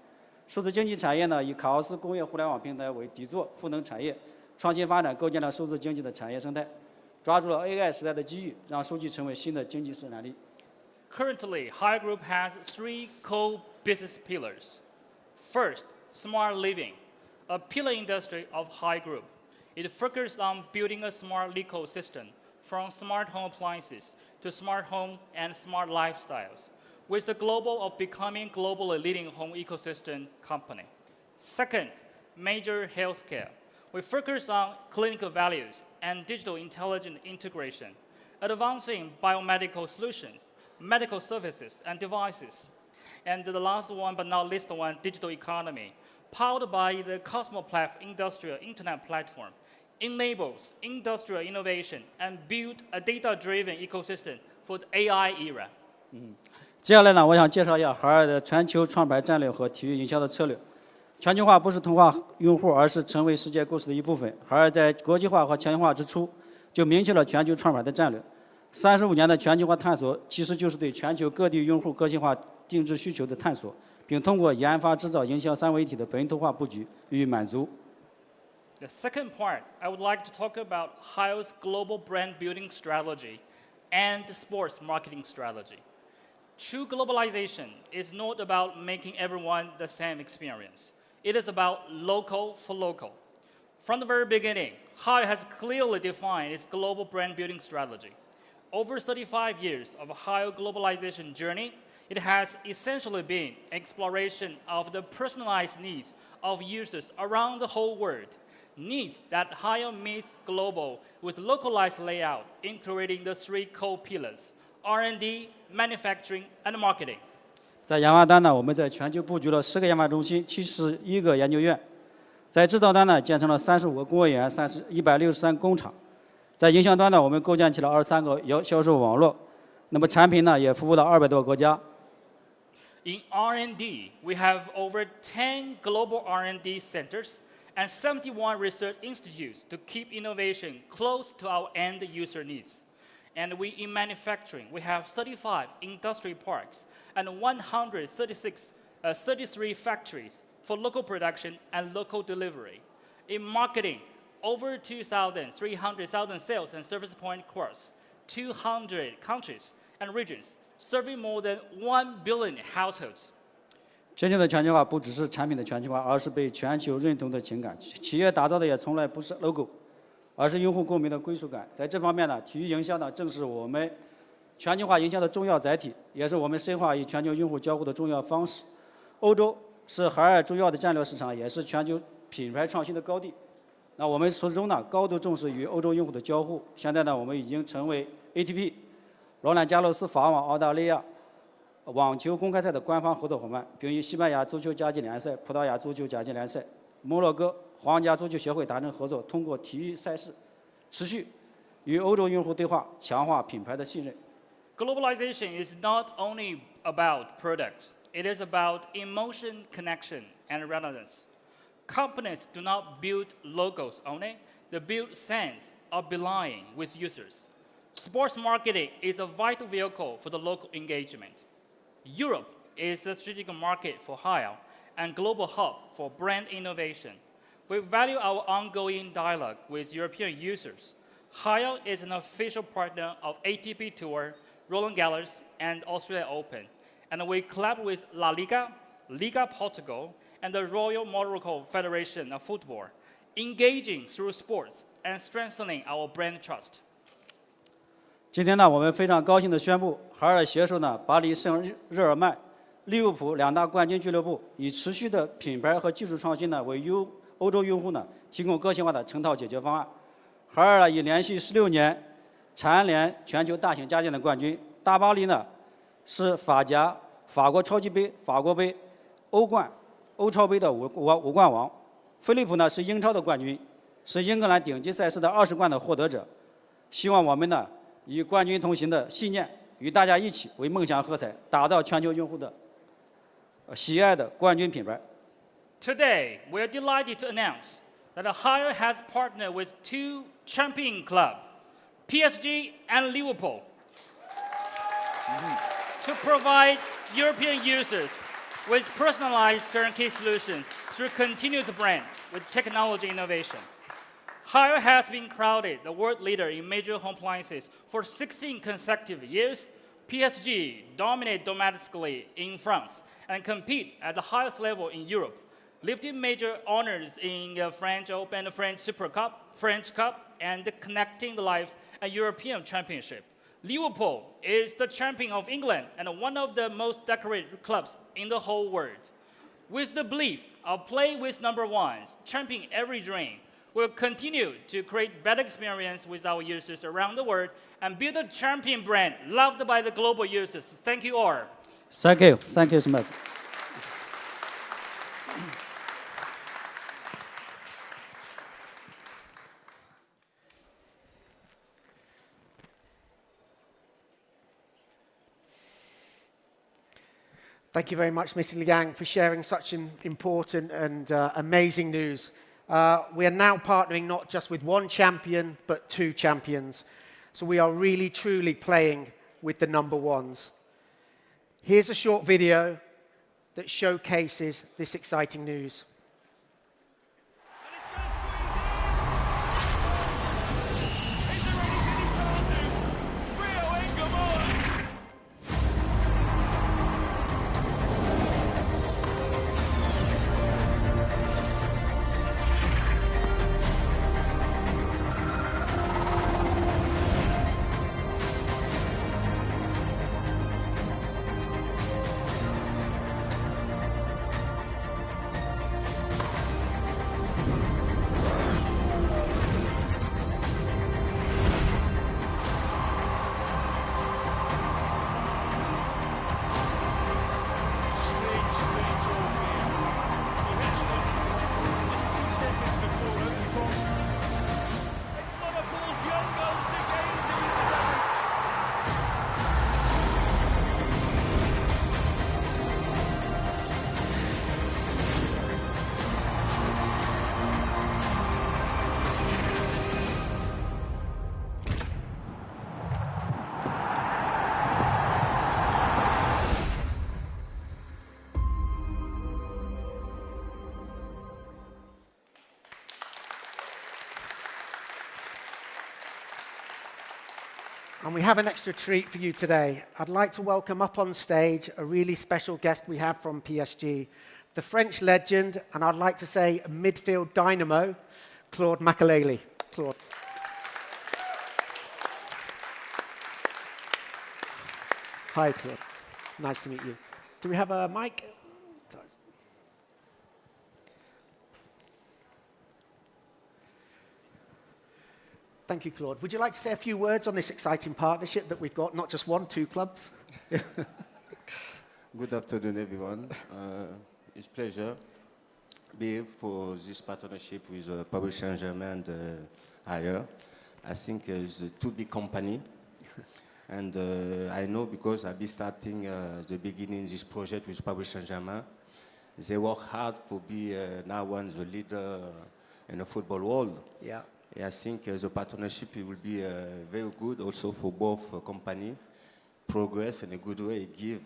数字经济产业呢以卡奥斯工业互联网平台为底座，赋能产业创新发展，构建了数字经济的产业生态，抓住了 AI 时代的机遇，让数据成为新的经济生产力。Currently, Haier Group has 3 core business pillars. First, smart living, a pillar industry of Haier Group. It focuses on building a smart ecosystem from smart home appliances to smart home and smart lifestyles, with the goal of becoming globally leading home ecosystem company. Second, major healthcare. We focus on clinical values and digital intelligent integration, advancing biomedical solutions, medical services, and devices. And the last one, but not least one, digital economy, powered by the Cosmoplat industrial internet platform, enables industrial innovation and build a data-driven ecosystem for the AI era. 接下来呢，我想介绍一下海尔的全球创牌战略和体育营销的策略。全球化不是同化用户，而是成为世界故事的一部分。海尔在国际化和全球化之初，就明确了全球创牌的战略。35年的全球化探索，其实就是对全球各地用户个性化定制需求的探索，并通过研发、制造、营销3位一体的本土化布局予以满足。The second part, I would like to talk about Haier's global brand building strategy and sports marketing strategy. True globalization is not about making everyone the same experience. It is about local for local. From the very beginning, Haier has clearly defined its global brand building strategy. Over 35 years of Haier globalization journey, it has essentially been exploration of the personalized needs of users around the whole world, needs that Haier meets global with localized layout in creating the 3 core pillars, R&D, manufacturing, and marketing. 在研发端呢，我们在全球布局了10个研发中心、71个研究院；在制造端呢，建成了35个工业园、163工厂；在营销端呢，我们构建起了23个销售网络。那么产品呢，也服务了200多个国家。In R&D, we have over 10 global R&D centers and 71 research institutes to keep innovation close to our end user needs. And in manufacturing, we have 35 industry parks and 33 factories for local production and local delivery. In marketing, over 2,300,000 sales and service point across 200 countries and regions, serving more than 1 billion households. 真正的全球化不只是产品的全球化，而是被全球认同的情感。企业打造的也从来不是 logo， 而是用户共鸣的归属感。在这方面呢，体育营销呢，正是我们全球化营销的重要载体，也是我们深化与全球用户交互的重要方式。欧洲是海尔重要的战略市场，也是全球品牌创新的高地。那我们始终呢，高度重视与欧洲用户的交互。现在呢，我们已经成为 ATP、罗兰加洛斯法网、澳大利亚网球公开赛的官方合作伙伴，并与西班牙足球甲级联赛、葡萄牙足球甲级联赛、摩洛哥皇家足球协会达成合作，通过体育赛事持续与欧洲用户对话，强化品牌的信任。 Globalization is not only about products, it is about emotion, connection, and relevance. Companies do not build logos only, they build sense of belonging with users. Sports marketing is a vital vehicle for the local engagement. Europe is a strategic market for hire and global hub for brand innovation. We value our ongoing dialogue with European users. Hire is an official partner of ATP Tour, Roland Garros, and Australia Open. And we collaborate with La Liga, Liga Portugal, and the Royal Morocco Federation of Football, engaging through sports and strengthening our brand trust. 今天呢，我们非常高兴地宣布，海尔携手呢巴黎圣日耳曼、利物浦两大冠军俱乐部，以持续的品牌和技术创新呢，为欧洲用户呢提供个性化的成套解决方案。海尔已连续16年蝉联全球大型家电的冠军。大巴黎呢是法甲、法国超级杯、法国杯、欧冠、欧超杯的五冠王。飞利浦呢是英超的冠军，是英格兰顶级赛事的20冠的获得者。希望我们呢以冠军同行的信念，与大家一起为梦想喝彩，打造全球用户的喜爱的冠军品牌。 Today, we are delighted to announce that Hire has partnered with two champion clubs, PSG and Liverpool, to provide European users with personalized turnkey solutions through continuous brand with technology innovation. Hire has been crowned the world leader in major home appliances for 16 consecutive years. PSG dominate domestically in France and compete at the highest level in Europe, lifting major honors in the French Open, the French Super Cup, French Cup, and connecting the lives at European Championship. Liverpool is the champion of England and one of the most decorated clubs in the whole world. With the belief of playing with number ones, champion every dream, we'll continue to create better experience with our users around the world and build a champion brand loved by the global users. Thank you all. Thank you. Thank you so much. Thank you very much, Mr. Liang, for sharing such important and amazing news. We are now partnering not just with one champion, but two champions. So we are really, truly playing with the number ones. Here's a short video that showcases this exciting news. And we have an extra treat for you today. I'd like to welcome up on stage a really special guest we have from PSG, the French legend, and I'd like to say midfield dynamo, Claude Makélélé. Claude. Hi, Claude. Nice to meet you. Do we have a mic? Thank you, Claude. Would you like to say a few words on this exciting partnership that we've got, not just one, two clubs? Good afternoon, everyone. It's a pleasure to be here for this partnership with Paris Saint-Germain and Hire. I think it's a too big company. And I know because I've been starting the beginning this project with Paris Saint-Germain. They work hard to be now one the leader in the football world. Yeah. I think the partnership will be very good also for both companies. Progress in a good way, give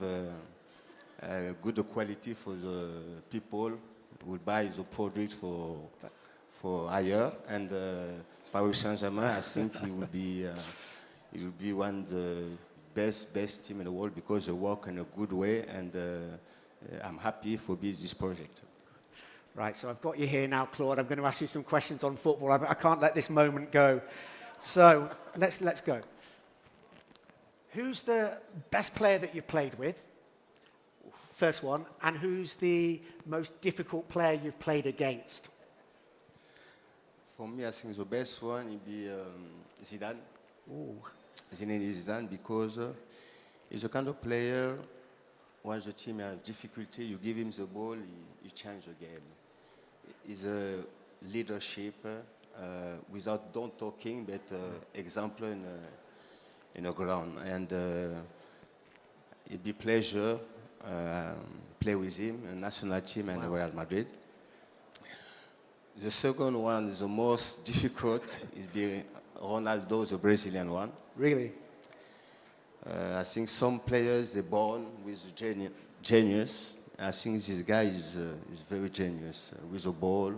good quality for the people who will buy the product for higher. And Paris Saint-Germain, I think it will be one of the best team in the world because they work in a good way, and I'm happy for this project. Right, so I've got you here now, Claude. I'm going to ask you some questions on football. I can't let this moment go. So let's go. Who's the best player that you've played with? First one. And who's the most difficult player you've played against? For me, I think the best one would be Zidane. Ooh. Zinedine Zidane, because he's a kind of player, when the team has difficulty, you give him the ball, he changes the game. He's a leadership without don't talking, but example in the ground. And it'd be pleasure play with him in national team and Real Madrid. The second one is the most difficult. Is be Ronaldo, the Brazilian one. Really? I think some players they're born with genius. I think this guy is very genius with the ball,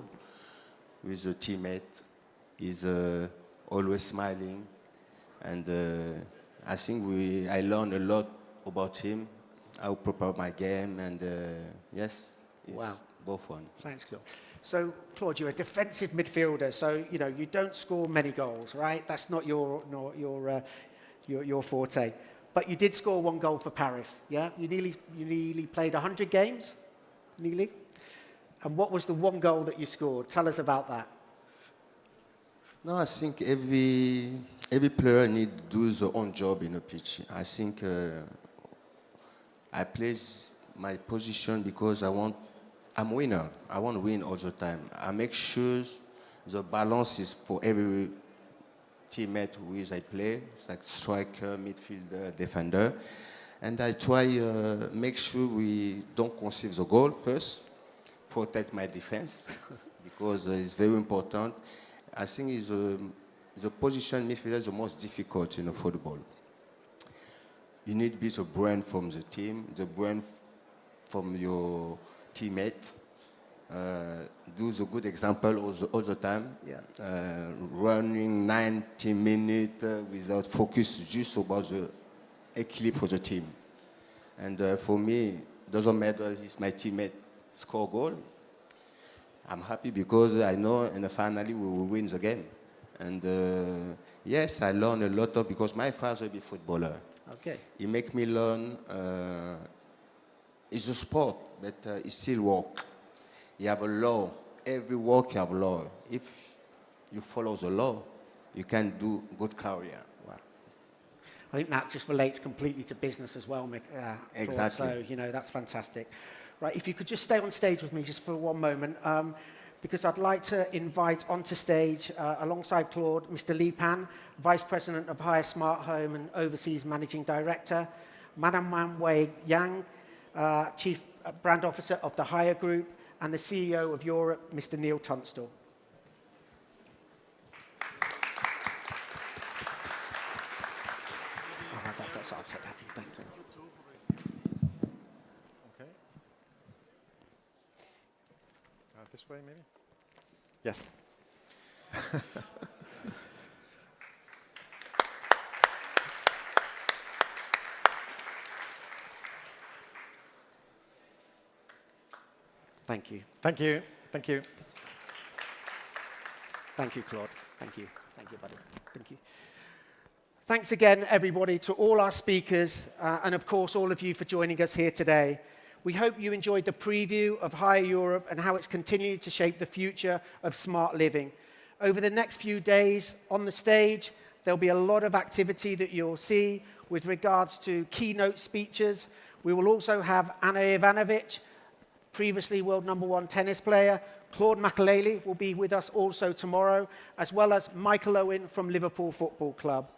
with the teammate. He's always smiling, and I think I learned a lot about him. How to prepare my game, and yes, it's both one. Thanks, Claude. So, Claude, you're a defensive midfielder, so you don't score many goals, right? That's not your forte. But you did score one goal for Paris, yeah? You nearly played 100 games, nearly. And what was the one goal that you scored? Tell us about that. No, I think every player needs to do their own job in a pitch. I think I place my position because I'm a winner. I want to win all the time. I make sure the balance is for every teammate with I play, it's like striker, midfielder, defender. And I try make sure we don't concede the goal first, protect my defense, because it's very important. I think the position midfielder is the most difficult in football. You need to be the brain from the team, the brain from your teammate. Do the good example all the time. Yeah. Running 90 minutes without focus, just about the equilibrium for the team. And for me, it doesn't matter if my teammate score goal. I'm happy because I know in the finale we will win the game. And yes, I learned a lot because my father is a footballer. Okay. He make me learn. It's a sport, but it still work. You have a law. Every work you have a law. If you follow the law, you can do good career. Wow. I think that just relates completely to business as well, Mick. Exactly. So, that's fantastic. Right, if you could just stay on stage with me just for one moment, because I'd like to invite onto stage, alongside Claude, Mr. Li Pan, Vice President of Hire Smart Home and Overseas Managing Director, Madam Wan Wei Yang, Chief Brand Officer of the Hire Group, and the CEO of Europe, Mr. Neil Tunstall. I'll take that for you. Thank you. Okay. This way, maybe? Yes. Thank you. Thank you. Thank you. Thank you, Claude. Thank you. Thank you, buddy. Thank you. Thanks again, everybody, to all our speakers, and of course, all of you for joining us here today. We hope you enjoyed the preview of Hire Europe and how it's continued to shape the future of smart living. Over the next few days on the stage, there'll be a lot of activity that you'll see with regards to keynote speeches. We will also have Anna Ivanovic, previously world #1 tennis player, Claude Makelele will be with us also tomorrow, as well as Michael Owen from Liverpool Football Club.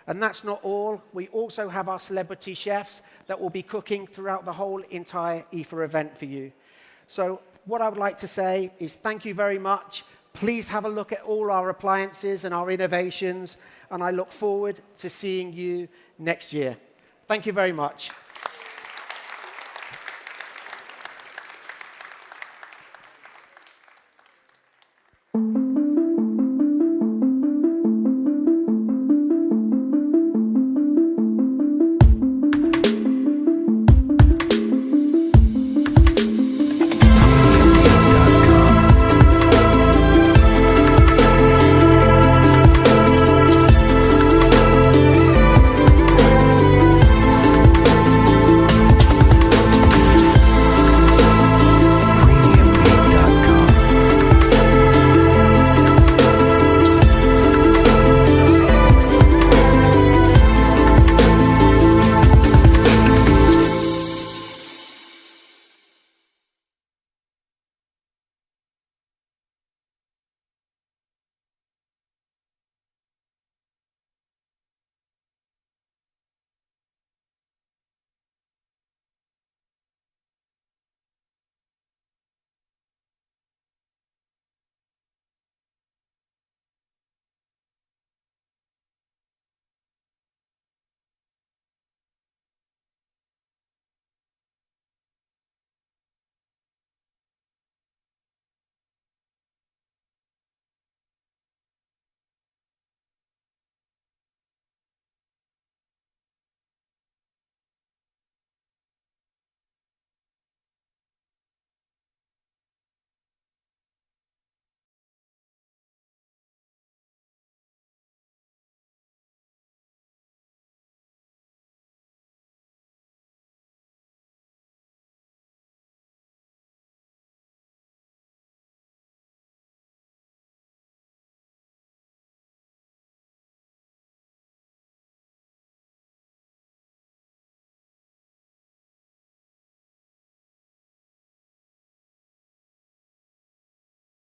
And that's not all. We also have our celebrity chefs that will be cooking throughout the whole entire IFA event for you. So what I would like to say is thank you very much. Please have a look at all our appliances and our innovations, and I look forward to seeing you next year. Thank you very much.